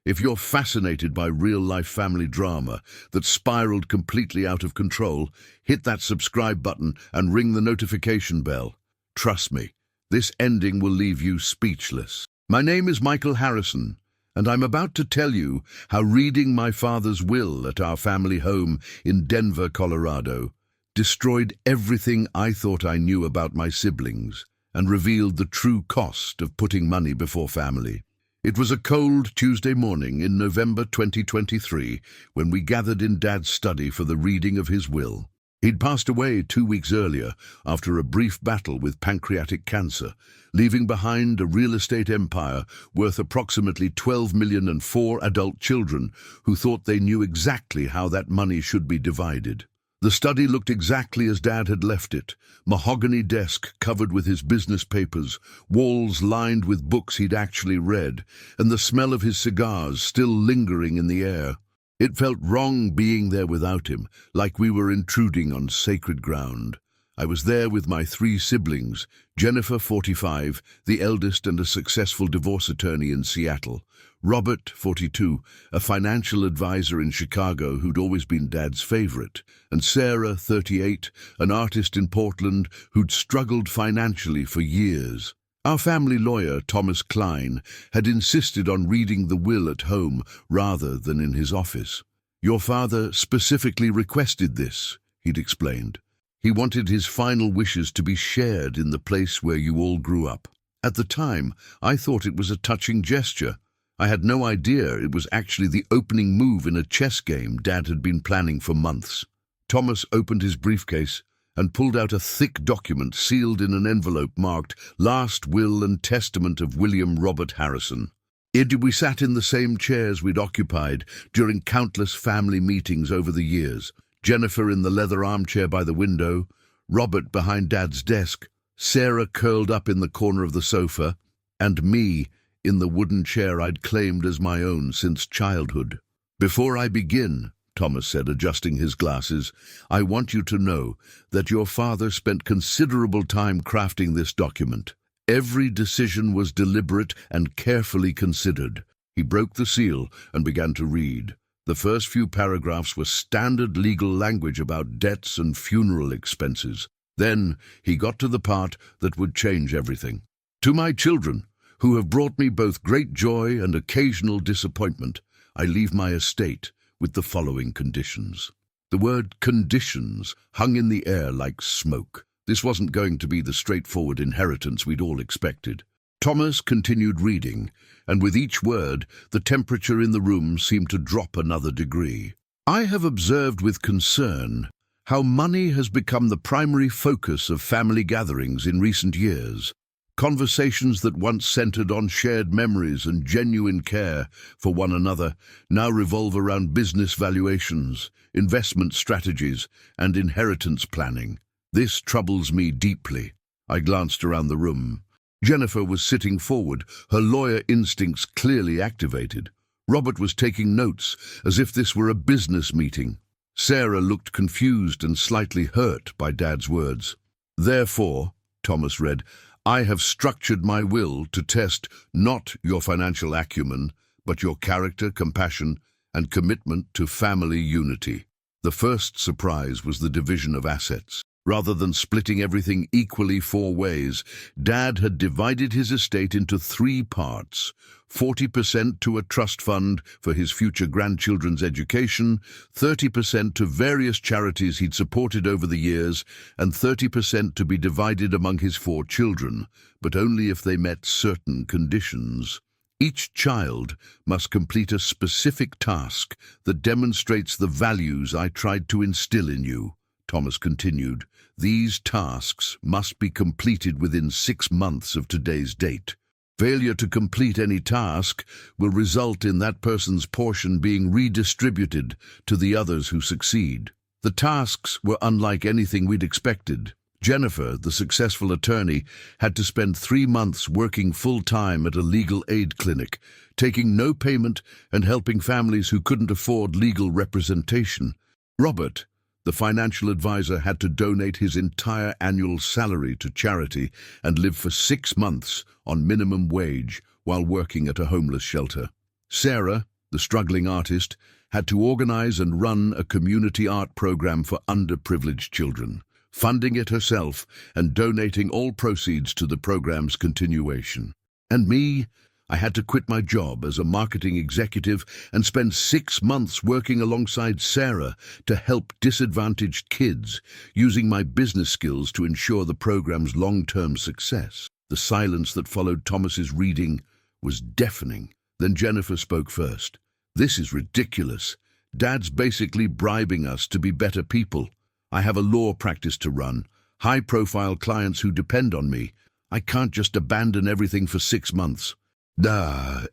If you're fascinated by real-life family drama that spiraled completely out of control, hit that subscribe button and ring the notification bell. Trust me, this ending will leave you speechless. My name is Michael Harrison, and I'm about to tell you how reading my father's will at our family home in Denver, Colorado, destroyed everything I thought I knew about my siblings and revealed the true cost of putting money before family. It was a cold Tuesday morning in November 2023 when we gathered in Dad's study for the reading of his will. He'd passed away 2 weeks earlier after a brief battle with pancreatic cancer, leaving behind a real estate empire worth approximately $12 million and 4 adult children who thought they knew exactly how that money should be divided. The study looked exactly as Dad had left it, mahogany desk covered with his business papers, walls lined with books he'd actually read, and the smell of his cigars still lingering in the air. It felt wrong being there without him, like we were intruding on sacred ground. I was there with my 3 siblings, Jennifer, 45, the eldest and a successful divorce attorney in Seattle, Robert, 42, a financial advisor in Chicago who'd always been Dad's favorite, and Sarah, 38, an artist in Portland who'd struggled financially for years. Our family lawyer, Thomas Klein, had insisted on reading the will at home rather than in his office. "Your father specifically requested this," he'd explained. "He wanted his final wishes to be shared in the place where you all grew up." At the time, I thought it was a touching gesture. I had no idea it was actually the opening move in a chess game Dad had been planning for months. Thomas opened his briefcase and pulled out a thick document sealed in an envelope marked "Last Will and Testament of William Robert Harrison." We sat in the same chairs we'd occupied during countless family meetings over the years. Jennifer in the leather armchair by the window, Robert behind Dad's desk, Sarah curled up in the corner of the sofa, and me in the wooden chair I'd claimed as my own since childhood. "Before I begin," Thomas said, adjusting his glasses, "I want you to know that your father spent considerable time crafting this document. Every decision was deliberate and carefully considered." He broke the seal and began to read. The first few paragraphs were standard legal language about debts and funeral expenses. Then he got to the part that would change everything. "To my children, who have brought me both great joy and occasional disappointment, I leave my estate with the following conditions." The word "conditions" hung in the air like smoke. This wasn't going to be the straightforward inheritance we'd all expected. Thomas continued reading, and with each word, the temperature in the room seemed to drop another degree. "I have observed with concern how money has become the primary focus of family gatherings in recent years. Conversations that once centered on shared memories and genuine care for one another now revolve around business valuations, investment strategies, and inheritance planning. This troubles me deeply." I glanced around the room. Jennifer was sitting forward, her lawyer instincts clearly activated. Robert was taking notes, as if this were a business meeting. Sarah looked confused and slightly hurt by Dad's words. "Therefore," Thomas read, "I have structured my will to test not your financial acumen, but your character, compassion, and commitment to family unity." The first surprise was the division of assets. Rather than splitting everything equally 4 ways, Dad had divided his estate into 3 parts: 40% to a trust fund for his future grandchildren's education, 30% to various charities he'd supported over the years, and 30% to be divided among his 4 children, but only if they met certain conditions. "Each child must complete a specific task that demonstrates the values I tried to instill in you," Thomas continued. "These tasks must be completed within 6 months of today's date. Failure to complete any task will result in that person's portion being redistributed to the others who succeed." The tasks were unlike anything we'd expected. Jennifer, the successful attorney, had to spend 3 months working full-time at a legal aid clinic, taking no payment and helping families who couldn't afford legal representation. Robert, the financial advisor, had to donate his entire annual salary to charity and live for 6 months on minimum wage while working at a homeless shelter. Sarah, the struggling artist, had to organize and run a community art program for underprivileged children, funding it herself and donating all proceeds to the program's continuation. And me, I had to quit my job as a marketing executive and spend 6 months working alongside Sarah to help disadvantaged kids, using my business skills to ensure the program's long-term success. The silence that followed Thomas's reading was deafening. Then Jennifer spoke first. "This is ridiculous. Dad's basically bribing us to be better people. I have a law practice to run, high-profile clients who depend on me. I can't just abandon everything for 6 months.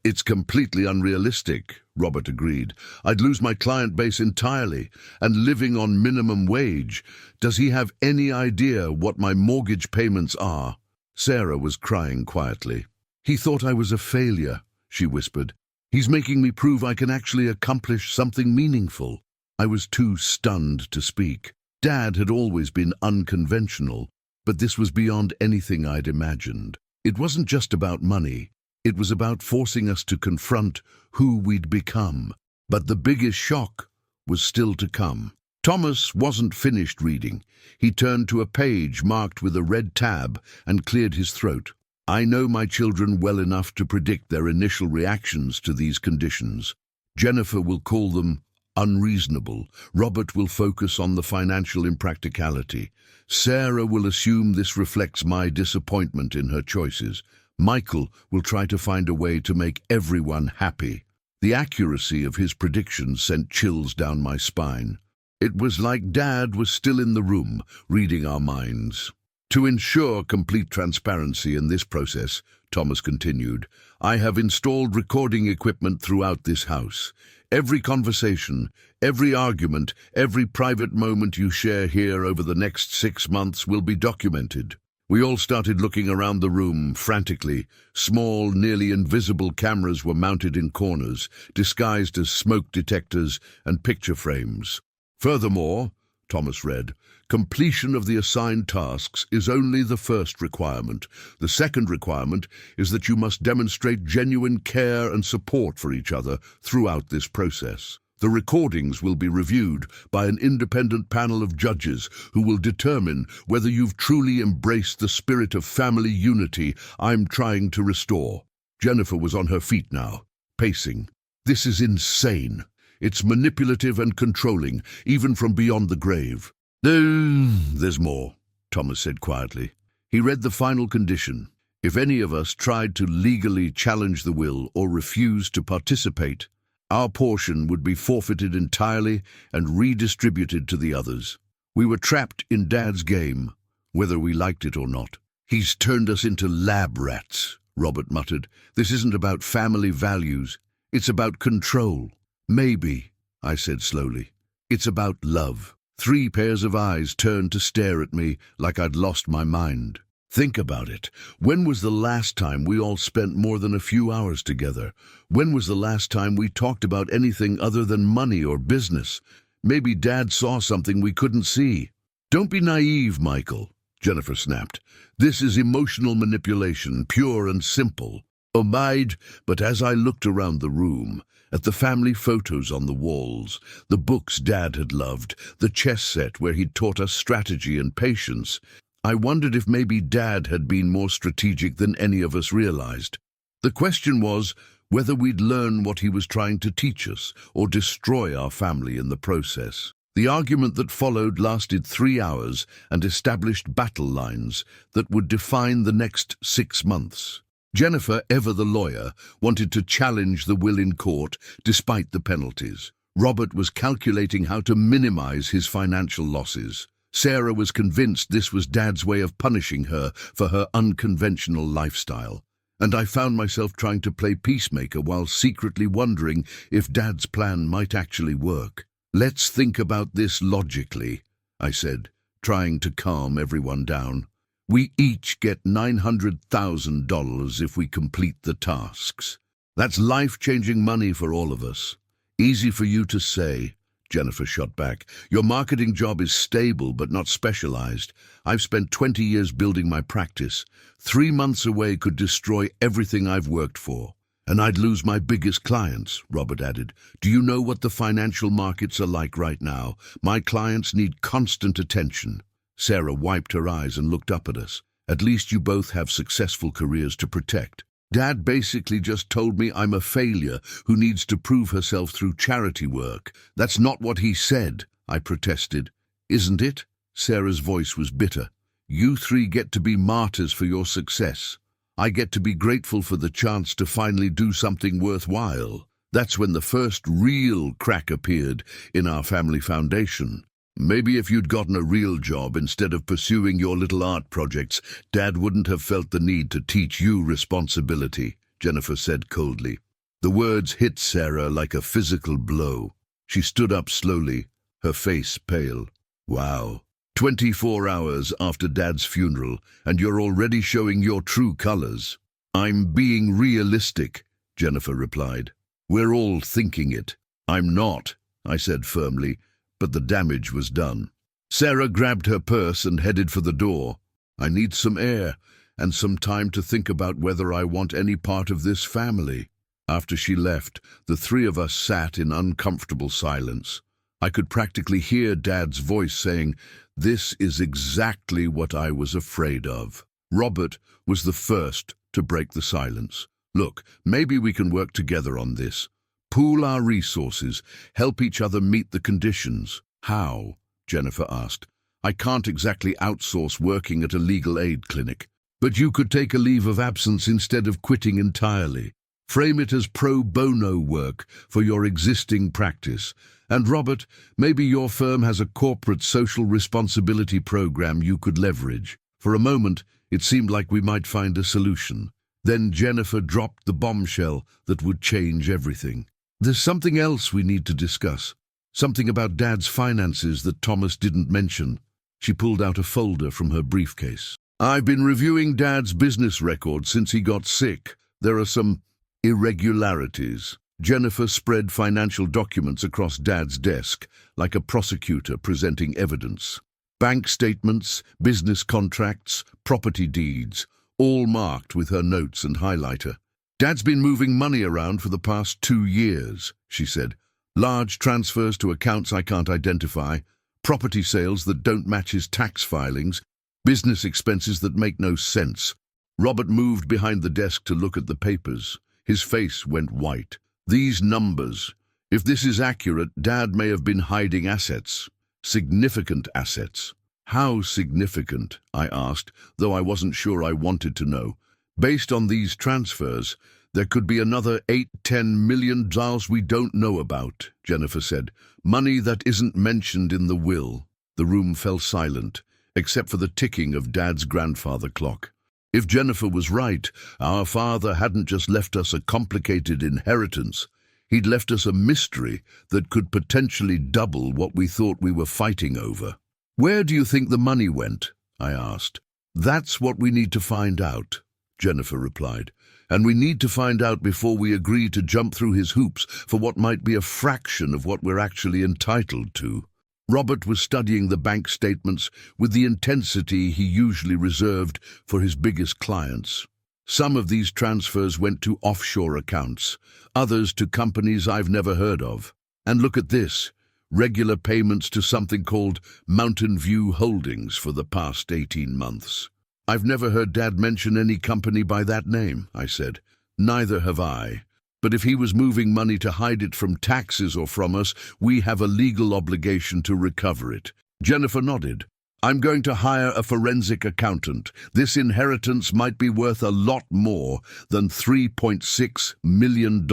It's completely unrealistic," Robert agreed. "I'd lose my client base entirely, and living on minimum wage. Does he have any idea what my mortgage payments are?" Sarah was crying quietly. "He thought I was a failure," she whispered. "He's making me prove I can actually accomplish something meaningful." I was too stunned to speak. Dad had always been unconventional, but this was beyond anything I'd imagined. It wasn't just about money. It was about forcing us to confront who we'd become. But the biggest shock was still to come. Thomas wasn't finished reading. He turned to a page marked with a red tab and cleared his throat. "I know my children well enough to predict their initial reactions to these conditions. Jennifer will call them unreasonable. Robert will focus on the financial impracticality. Sarah will assume this reflects my disappointment in her choices. Michael will try to find a way to make everyone happy." The accuracy of his predictions sent chills down my spine. It was like Dad was still in the room, reading our minds. "To ensure complete transparency in this process," Thomas continued, "I have installed recording equipment throughout this house. Every conversation, every argument, every private moment you share here over the next 6 months will be documented." We all started looking around the room frantically. Small, nearly invisible cameras were mounted in corners, disguised as smoke detectors and picture frames. "Furthermore," Thomas read, "completion of the assigned tasks is only the first requirement. The second requirement is that you must demonstrate genuine care and support for each other throughout this process. The recordings will be reviewed by an independent panel of judges who will determine whether you've truly embraced the spirit of family unity I'm trying to restore." Jennifer was on her feet now, pacing. "This is insane. It's manipulative and controlling, even from beyond the grave." "There's more," Thomas said quietly. He read the final condition. "If any of us tried to legally challenge the will or refuse to participate, our portion would be forfeited entirely and redistributed to the others. We were trapped in Dad's game, whether we liked it or not." "He's turned us into lab rats," Robert muttered. "This isn't about family values. It's about control." "Maybe," I said slowly. "It's about love." 3 pairs of eyes turned to stare at me like I'd lost my mind. "Think about it. When was the last time we all spent more than a few hours together? When was the last time we talked about anything other than money or business? Maybe Dad saw something we couldn't see." "Don't be naive, Michael," Jennifer snapped. "This is emotional manipulation, pure and simple." But as I looked around the room, at the family photos on the walls, the books Dad had loved, the chess set where he'd taught us strategy and patience, I wondered if maybe Dad had been more strategic than any of us realized. The question was whether we'd learn what he was trying to teach us or destroy our family in the process. The argument that followed lasted 3 hours and established battle lines that would define the next 6 months. Jennifer, ever the lawyer, wanted to challenge the will in court despite the penalties. Robert was calculating how to minimize his financial losses. Sarah was convinced this was Dad's way of punishing her for her unconventional lifestyle. And I found myself trying to play peacemaker while secretly wondering if Dad's plan might actually work. "Let's think about this logically," I said, trying to calm everyone down. "We each get $900,000 if we complete the tasks. That's life-changing money for all of us." "Easy for you to say," Jennifer shot back. "Your marketing job is stable but not specialized. I've spent 20 years building my practice. 3 months away could destroy everything I've worked for." And I'd lose my biggest clients, Robert added. Do you know what the financial markets are like right now? My clients need constant attention. Sarah wiped her eyes and looked up at us. At least you both have successful careers to protect. Dad basically just told me I'm a failure who needs to prove herself through charity work. That's not what he said, I protested. Isn't it? Sarah's voice was bitter. You three get to be martyrs for your success. I get to be grateful for the chance to finally do something worthwhile. That's when the first real crack appeared in our family foundation. Maybe if you'd gotten a real job instead of pursuing your little art projects, Dad wouldn't have felt the need to teach you responsibility, Jennifer said coldly. The words hit Sarah like a physical blow. She stood up slowly, her face pale. Wow. 24 hours after Dad's funeral, and you're already showing your true colors. I'm being realistic, Jennifer replied. We're all thinking it. I'm not, I said firmly, but the damage was done. Sarah grabbed her purse and headed for the door. I need some air and some time to think about whether I want any part of this family. After she left, the three of us sat in uncomfortable silence. I could practically hear Dad's voice saying, "This is exactly what I was afraid of." Robert was the first to break the silence. Look, maybe we can work together on this. Pool our resources, help each other meet the conditions. How? Jennifer asked. I can't exactly outsource working at a legal aid clinic, but you could take a leave of absence instead of quitting entirely. Frame it as pro bono work for your existing practice. And Robert, maybe your firm has a corporate social responsibility program you could leverage. For a moment, it seemed like we might find a solution. Then Jennifer dropped the bombshell that would change everything. There's something else we need to discuss. Something about Dad's finances that Thomas didn't mention. She pulled out a folder from her briefcase. I've been reviewing Dad's business record since he got sick. There are some irregularities. Jennifer spread financial documents across Dad's desk, like a prosecutor presenting evidence. Bank statements, business contracts, property deeds, all marked with her notes and highlighter. Dad's been moving money around for the past 2 years, she said. Large transfers to accounts I can't identify, property sales that don't match his tax filings, business expenses that make no sense. Robert moved behind the desk to look at the papers. His face went white. These numbers, if this is accurate, Dad may have been hiding assets, significant assets. How significant? I asked, though I wasn't sure I wanted to know. Based on these transfers, there could be another $8–10 million we don't know about, Jennifer said. Money that isn't mentioned in the will. The room fell silent, except for the ticking of Dad's grandfather clock. If Jennifer was right, our father hadn't just left us a complicated inheritance. He'd left us a mystery that could potentially double what we thought we were fighting over. Where do you think the money went? I asked. That's what we need to find out, Jennifer replied. And we need to find out before we agree to jump through his hoops for what might be a fraction of what we're actually entitled to. Robert was studying the bank statements with the intensity he usually reserved for his biggest clients. Some of these transfers went to offshore accounts, others to companies I've never heard of. And look at this, regular payments to something called Mountain View Holdings for the past 18 months. I've never heard Dad mention any company by that name, I said. Neither have I. But if he was moving money to hide it from taxes or from us, we have a legal obligation to recover it. Jennifer nodded. I'm going to hire a forensic accountant. This inheritance might be worth a lot more than $3.6 million.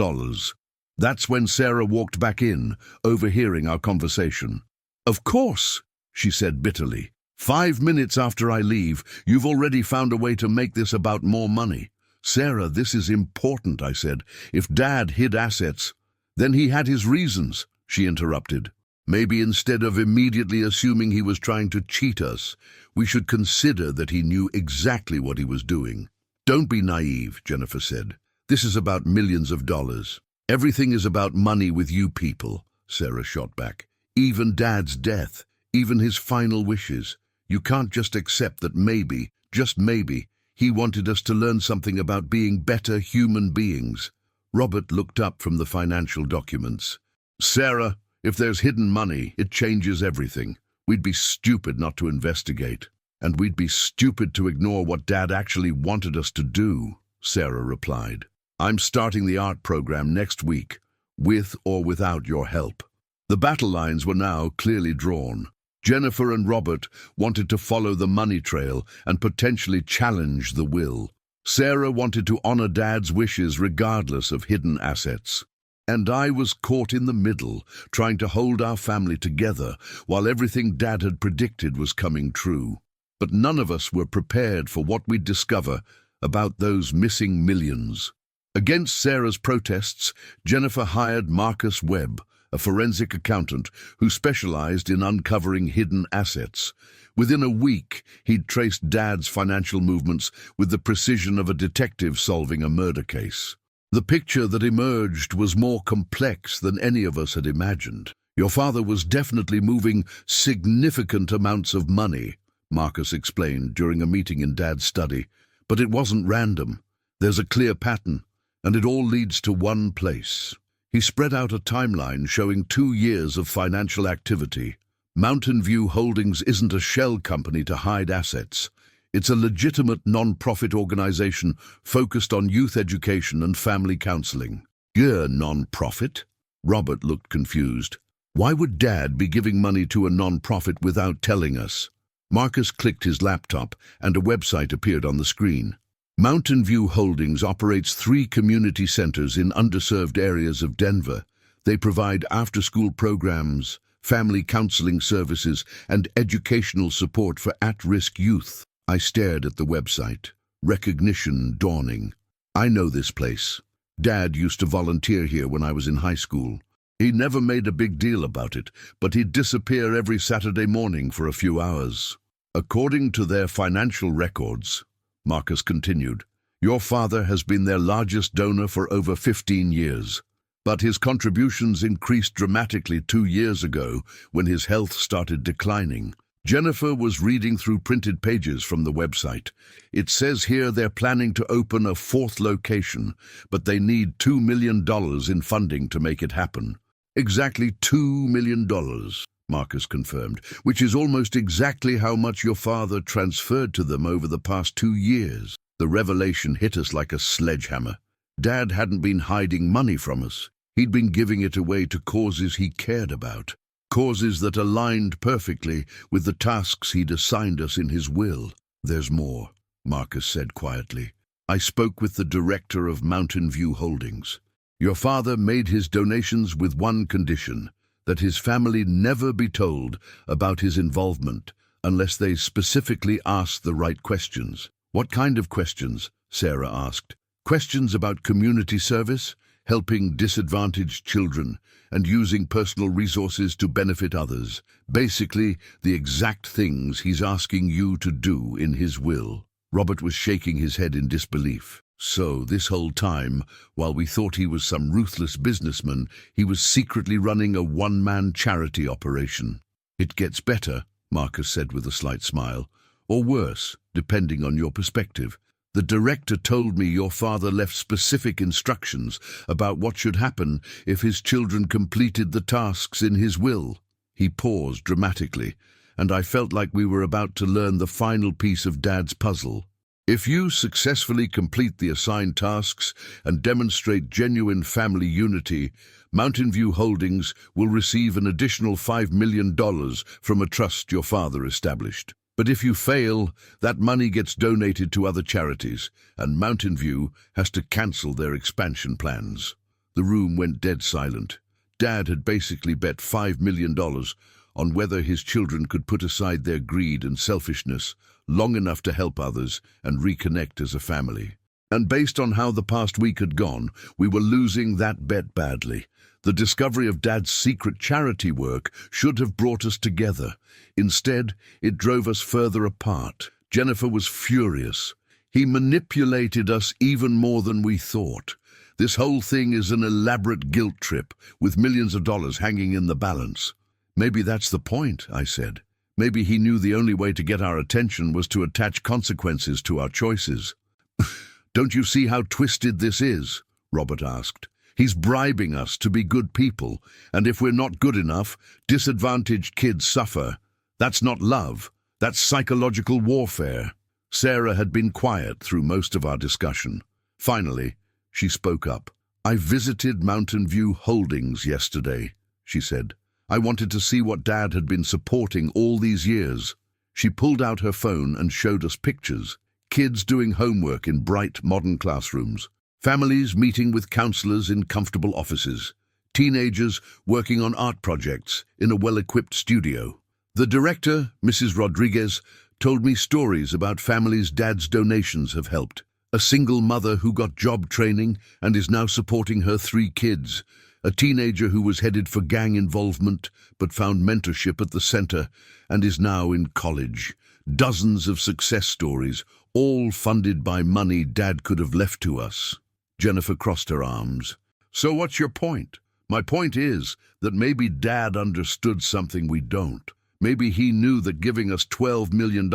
That's when Sarah walked back in, overhearing our conversation. Of course, she said bitterly. 5 minutes after I leave, you've already found a way to make this about more money. Sarah, this is important, I said. If Dad hid assets, then he had his reasons, she interrupted. Maybe instead of immediately assuming he was trying to cheat us, we should consider that he knew exactly what he was doing. Don't be naive, Jennifer said. This is about millions of dollars. Everything is about money with you people, Sarah shot back. Even Dad's death, even his final wishes. You can't just accept that maybe, just maybe, he wanted us to learn something about being better human beings. Robert looked up from the financial documents. Sarah, if there's hidden money, it changes everything. We'd be stupid not to investigate. And we'd be stupid to ignore what Dad actually wanted us to do, Sarah replied. I'm starting the art program next week, with or without your help. The battle lines were now clearly drawn. Jennifer and Robert wanted to follow the money trail and potentially challenge the will. Sarah wanted to honor Dad's wishes regardless of hidden assets. And I was caught in the middle, trying to hold our family together while everything Dad had predicted was coming true. But none of us were prepared for what we'd discover about those missing millions. Against Sarah's protests, Jennifer hired Marcus Webb, a forensic accountant who specialized in uncovering hidden assets. Within a week, he'd traced Dad's financial movements with the precision of a detective solving a murder case. The picture that emerged was more complex than any of us had imagined. Your father was definitely moving significant amounts of money, Marcus explained during a meeting in Dad's study. But it wasn't random. There's a clear pattern, and it all leads to one place. He spread out a timeline showing 2 years of financial activity. Mountain View Holdings isn't a shell company to hide assets. It's a legitimate non-profit organization focused on youth education and family counseling. You're non-profit? Robert looked confused. Why would Dad be giving money to a non-profit without telling us? Marcus clicked his laptop and a website appeared on the screen. Mountain View Holdings operates 3 community centers in underserved areas of Denver. They provide after-school programs, family counseling services, and educational support for at-risk youth. I stared at the website, recognition dawning. I know this place. Dad used to volunteer here when I was in high school. He never made a big deal about it, but he'd disappear every Saturday morning for a few hours. According to their financial records, Marcus continued, your father has been their largest donor for over 15 years. But his contributions increased dramatically 2 years ago when his health started declining. Jennifer was reading through printed pages from the website. It says here they're planning to open a 4th location, but they need $2 million in funding to make it happen. Exactly $2 million, Marcus confirmed, which is almost exactly how much your father transferred to them over the past 2 years. The revelation hit us like a sledgehammer. Dad hadn't been hiding money from us. He'd been giving it away to causes he cared about, causes that aligned perfectly with the tasks he'd assigned us in his will. There's more, Marcus said quietly. I spoke with the director of Mountain View Holdings. Your father made his donations with one condition, that his family never be told about his involvement unless they specifically asked the right questions. What kind of questions? Sarah asked. Questions about community service, helping disadvantaged children, and using personal resources to benefit others. Basically, the exact things he's asking you to do in his will. Robert was shaking his head in disbelief. So, this whole time, while we thought he was some ruthless businessman, he was secretly running a one-man charity operation. It gets better, Marcus said with a slight smile, or worse, depending on your perspective. The director told me your father left specific instructions about what should happen if his children completed the tasks in his will. He paused dramatically, and I felt like we were about to learn the final piece of Dad's puzzle. If you successfully complete the assigned tasks and demonstrate genuine family unity, Mountain View Holdings will receive an additional $5 million from a trust your father established. But if you fail, that money gets donated to other charities, and Mountain View has to cancel their expansion plans. The room went dead silent. Dad had basically bet $5 million on whether his children could put aside their greed and selfishness long enough to help others and reconnect as a family. And based on how the past week had gone, we were losing that bet badly. The discovery of Dad's secret charity work should have brought us together. Instead, it drove us further apart. Jennifer was furious. He manipulated us even more than we thought. This whole thing is an elaborate guilt trip, with millions of dollars hanging in the balance. Maybe that's the point, I said. Maybe he knew the only way to get our attention was to attach consequences to our choices. Don't you see how twisted this is? Robert asked. He's bribing us to be good people, and if we're not good enough, disadvantaged kids suffer. That's not love, that's psychological warfare. Sarah had been quiet through most of our discussion. Finally, she spoke up. I visited Mountain View Holdings yesterday, she said. I wanted to see what Dad had been supporting all these years. She pulled out her phone and showed us pictures. Kids doing homework in bright, modern classrooms. Families meeting with counselors in comfortable offices. Teenagers working on art projects in a well-equipped studio. The director, Mrs. Rodriguez, told me stories about families Dad's donations have helped. A single mother who got job training and is now supporting her 3 kids. A teenager who was headed for gang involvement but found mentorship at the center and is now in college. Dozens of success stories, all funded by money Dad could have left to us. Jennifer crossed her arms. So what's your point? My point is that maybe Dad understood something we don't. Maybe he knew that giving us $12 million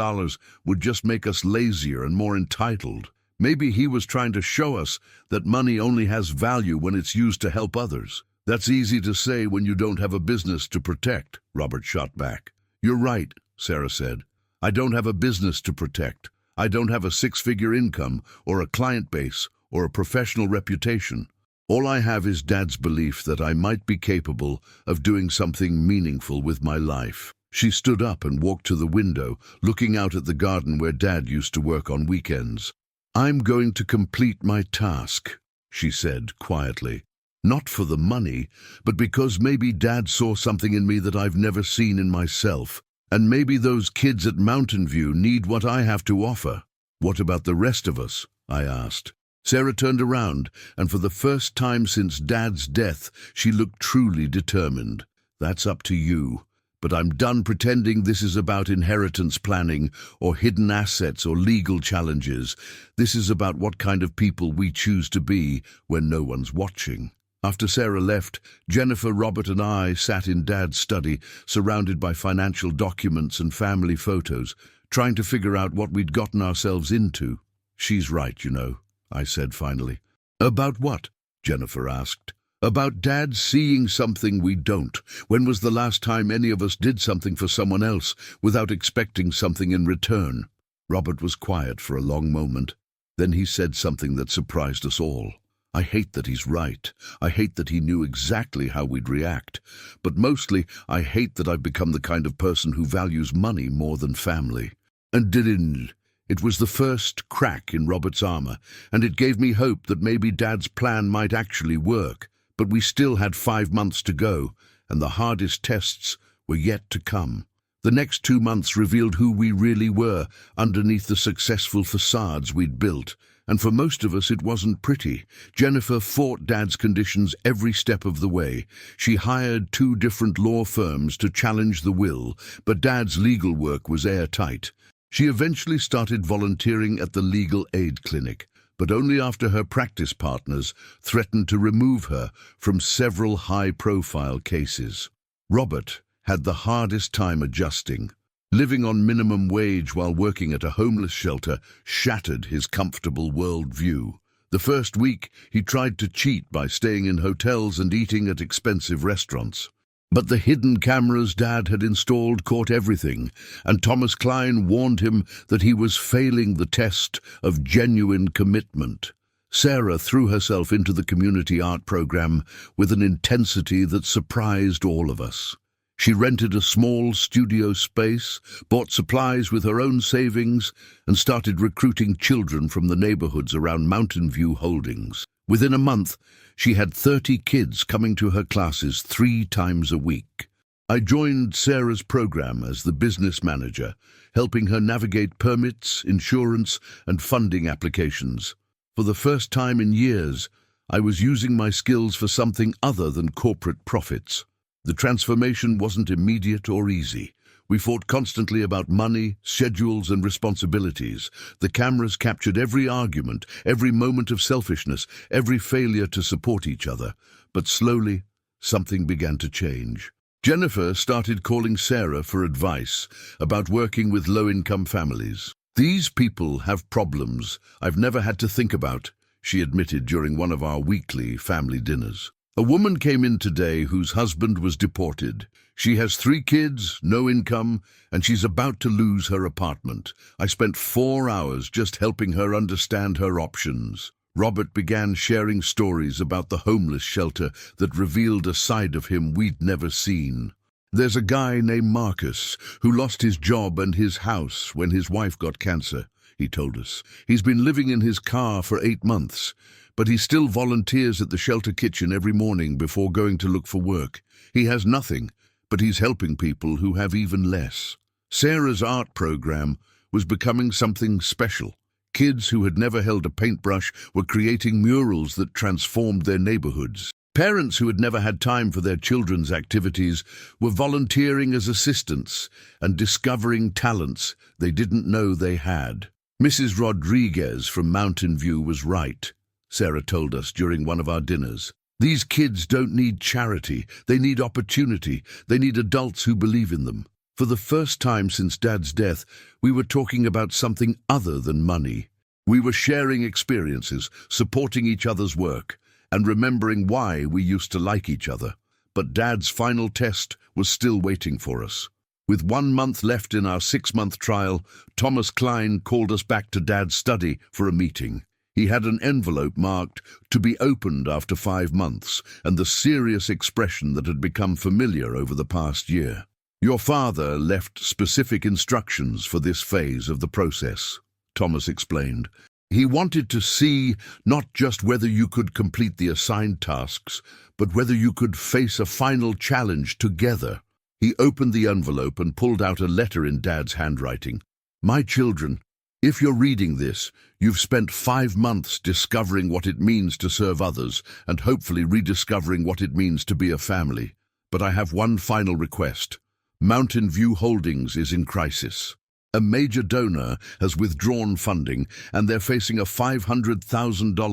would just make us lazier and more entitled. Maybe he was trying to show us that money only has value when it's used to help others. That's easy to say when you don't have a business to protect, Robert shot back. You're right, Sarah said. I don't have a business to protect. I don't have a 6-figure income or a client base or a professional reputation. All I have is Dad's belief that I might be capable of doing something meaningful with my life. She stood up and walked to the window, looking out at the garden where Dad used to work on weekends. I'm going to complete my task, she said quietly. Not for the money, but because maybe Dad saw something in me that I've never seen in myself. And maybe those kids at Mountain View need what I have to offer. What about the rest of us? I asked. Sarah turned around, and for the first time since Dad's death, she looked truly determined. That's up to you. But I'm done pretending this is about inheritance planning or hidden assets or legal challenges. This is about what kind of people we choose to be when no one's watching. After Sarah left, Jennifer, Robert and I sat in Dad's study, surrounded by financial documents and family photos, trying to figure out what we'd gotten ourselves into. She's right, you know, I said finally. About what? Jennifer asked. About Dad seeing something we don't. When was the last time any of us did something for someone else without expecting something in return? Robert was quiet for a long moment. Then he said something that surprised us all. I hate that he's right. I hate that he knew exactly how we'd react. But mostly, I hate that I've become the kind of person who values money more than family. And didn't. It was the first crack in Robert's armor, and it gave me hope that maybe Dad's plan might actually work. But we still had 5 months to go, and the hardest tests were yet to come. The next 2 months revealed who we really were underneath the successful facades we'd built. And for most of us, it wasn't pretty. Jennifer fought Dad's conditions every step of the way. She hired 2 different law firms to challenge the will, but Dad's legal work was airtight. She eventually started volunteering at the legal aid clinic, but only after her practice partners threatened to remove her from several high-profile cases. Robert had the hardest time adjusting. Living on minimum wage while working at a homeless shelter shattered his comfortable worldview. The first week, he tried to cheat by staying in hotels and eating at expensive restaurants. But the hidden cameras Dad had installed caught everything, and Thomas Klein warned him that he was failing the test of genuine commitment. Sarah threw herself into the community art program with an intensity that surprised all of us. She rented a small studio space, bought supplies with her own savings, and started recruiting children from the neighborhoods around Mountain View Holdings. Within a month, she had 30 kids coming to her classes 3 times a week. I joined Sarah's program as the business manager, helping her navigate permits, insurance, and funding applications. For the first time in years, I was using my skills for something other than corporate profits. The transformation wasn't immediate or easy. We fought constantly about money, schedules, and responsibilities. The cameras captured every argument, every moment of selfishness, every failure to support each other. But slowly, something began to change. Jennifer started calling Sarah for advice about working with low-income families. These people have problems I've never had to think about, she admitted during one of our weekly family dinners. A woman came in today whose husband was deported. She has 3 kids, no income, and she's about to lose her apartment. I spent 4 hours just helping her understand her options. Robert began sharing stories about the homeless shelter that revealed a side of him we'd never seen. There's a guy named Marcus who lost his job and his house when his wife got cancer, he told us. He's been living in his car for 8 months, but he still volunteers at the shelter kitchen every morning before going to look for work. He has nothing, but he's helping people who have even less. Sarah's art program was becoming something special. Kids who had never held a paintbrush were creating murals that transformed their neighborhoods. Parents who had never had time for their children's activities were volunteering as assistants and discovering talents they didn't know they had. Mrs. Rodriguez from Mountain View was right, Sarah told us during one of our dinners. These kids don't need charity, they need opportunity, they need adults who believe in them. For the first time since Dad's death, we were talking about something other than money. We were sharing experiences, supporting each other's work, and remembering why we used to like each other. But Dad's final test was still waiting for us. With 1 month left in our 6-month trial, Thomas Klein called us back to Dad's study for a meeting. He had an envelope marked "to be opened after 5 months" and the serious expression that had become familiar over the past year. Your father left specific instructions for this phase of the process, Thomas explained. He wanted to see not just whether you could complete the assigned tasks, but whether you could face a final challenge together. He opened the envelope and pulled out a letter in Dad's handwriting. My children, if you're reading this, you've spent 5 months discovering what it means to serve others and hopefully rediscovering what it means to be a family. But I have one final request. Mountain View Holdings is in crisis. A major donor has withdrawn funding and they're facing a $500,000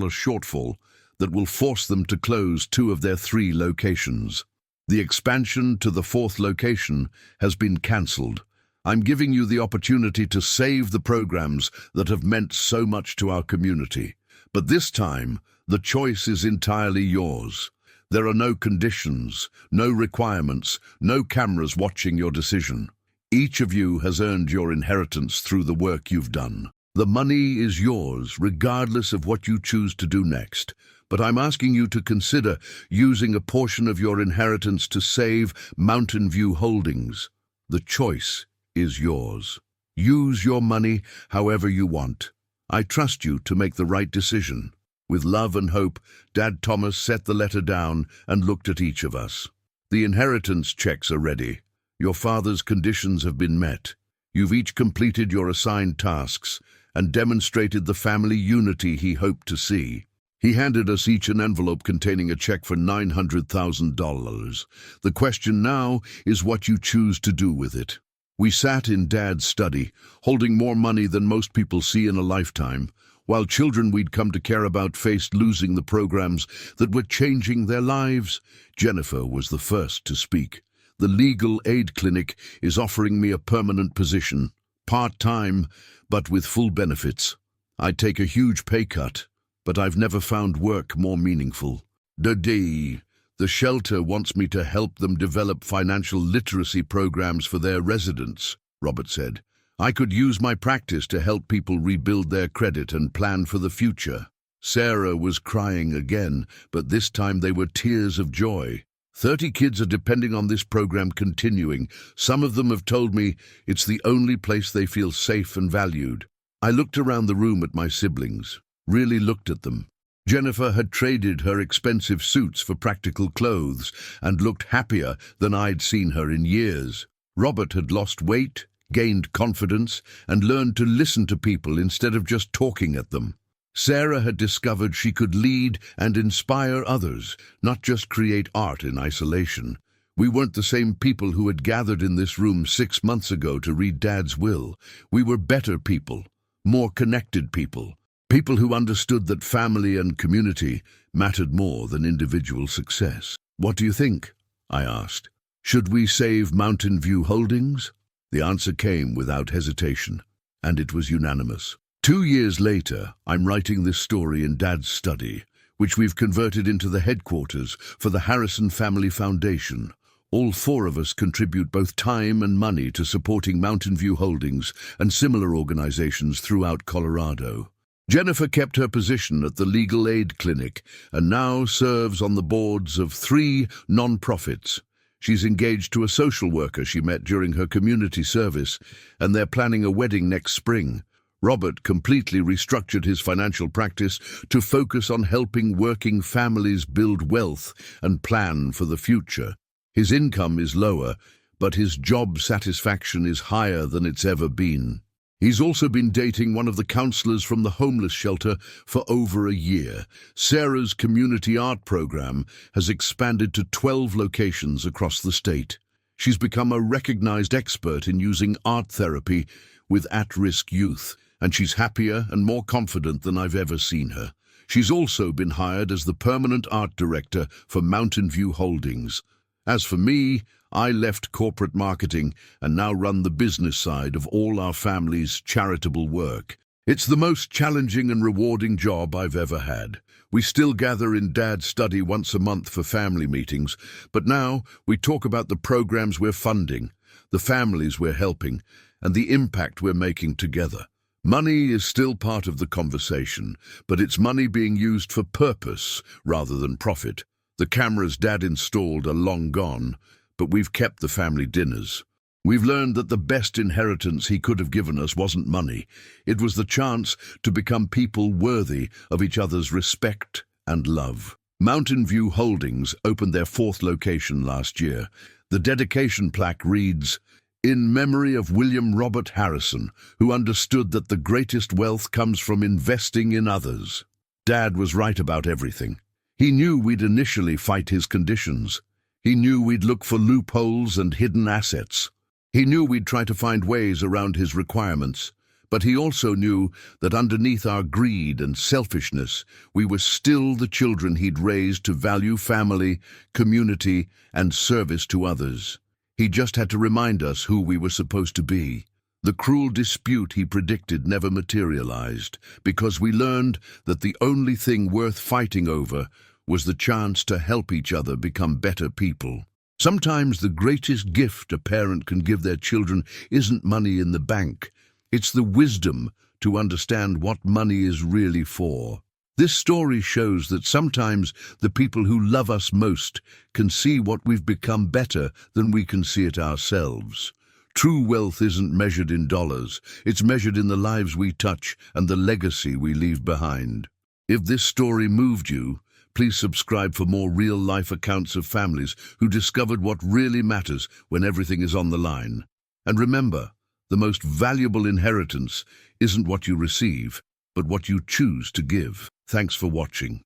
shortfall that will force them to close 2 of their 3 locations. The expansion to the 4th location has been cancelled. I'm giving you the opportunity to save the programs that have meant so much to our community. But this time, the choice is entirely yours. There are no conditions, no requirements, no cameras watching your decision. Each of you has earned your inheritance through the work you've done. The money is yours, regardless of what you choose to do next. But I'm asking you to consider using a portion of your inheritance to save Mountain View Holdings. The choice is yours. Use your money however you want. I trust you to make the right decision. With love and hope, Dad Thomas set the letter down and looked at each of us. The inheritance checks are ready. Your father's conditions have been met. You've each completed your assigned tasks and demonstrated the family unity he hoped to see. He handed us each an envelope containing a check for $900,000. The question now is what you choose to do with it. We sat in Dad's study, holding more money than most people see in a lifetime, while children we'd come to care about faced losing the programs that were changing their lives. Jennifer was the first to speak. The legal aid clinic is offering me a permanent position, part-time, but with full benefits. I'd take a huge pay cut, but I've never found work more meaningful. The shelter wants me to help them develop financial literacy programs for their residents, Robert said. I could use my practice to help people rebuild their credit and plan for the future. Sarah was crying again, but this time they were tears of joy. 30 kids are depending on this program continuing. Some of them have told me it's the only place they feel safe and valued. I looked around the room at my siblings, really looked at them. Jennifer had traded her expensive suits for practical clothes and looked happier than I'd seen her in years. Robert had lost weight, gained confidence, and learned to listen to people instead of just talking at them. Sarah had discovered she could lead and inspire others, not just create art in isolation. We weren't the same people who had gathered in this room 6 months ago to read Dad's will. We were better people, more connected people, people who understood that family and community mattered more than individual success. What do you think? I asked. Should we save Mountain View Holdings? The answer came without hesitation, and it was unanimous. 2 years later, I'm writing this story in Dad's study, which we've converted into the headquarters for the Harrison Family Foundation. All four of us contribute both time and money to supporting Mountain View Holdings and similar organizations throughout Colorado. Jennifer kept her position at the legal aid clinic and now serves on the boards of 3 nonprofits. She's engaged to a social worker she met during her community service, and they're planning a wedding next spring. Robert completely restructured his financial practice to focus on helping working families build wealth and plan for the future. His income is lower, but his job satisfaction is higher than it's ever been. He's also been dating one of the counselors from the homeless shelter for over a year. Sarah's community art program has expanded to 12 locations across the state. She's become a recognized expert in using art therapy with at-risk youth, and she's happier and more confident than I've ever seen her. She's also been hired as the permanent art director for Mountain View Holdings. As for me, I left corporate marketing and now run the business side of all our family's charitable work. It's the most challenging and rewarding job I've ever had. We still gather in Dad's study once a month for family meetings, but now we talk about the programs we're funding, the families we're helping, and the impact we're making together. Money is still part of the conversation, but it's money being used for purpose rather than profit. The cameras Dad installed are long gone, but we've kept the family dinners. We've learned that the best inheritance he could have given us wasn't money. It was the chance to become people worthy of each other's respect and love. Mountain View Holdings opened their 4th location last year. The dedication plaque reads, "In memory of William Robert Harrison, who understood that the greatest wealth comes from investing in others." Dad was right about everything. He knew we'd initially fight his conditions. He knew we'd look for loopholes and hidden assets. He knew we'd try to find ways around his requirements. But he also knew that underneath our greed and selfishness, we were still the children he'd raised to value family, community, and service to others. He just had to remind us who we were supposed to be. The cruel dispute he predicted never materialized, because we learned that the only thing worth fighting over was the chance to help each other become better people. Sometimes the greatest gift a parent can give their children isn't money in the bank. It's the wisdom to understand what money is really for. This story shows that sometimes the people who love us most can see what we've become better than we can see it ourselves. True wealth isn't measured in dollars. It's measured in the lives we touch and the legacy we leave behind. If this story moved you, please subscribe for more real-life accounts of families who discovered what really matters when everything is on the line. And remember, the most valuable inheritance isn't what you receive, but what you choose to give. Thanks for watching.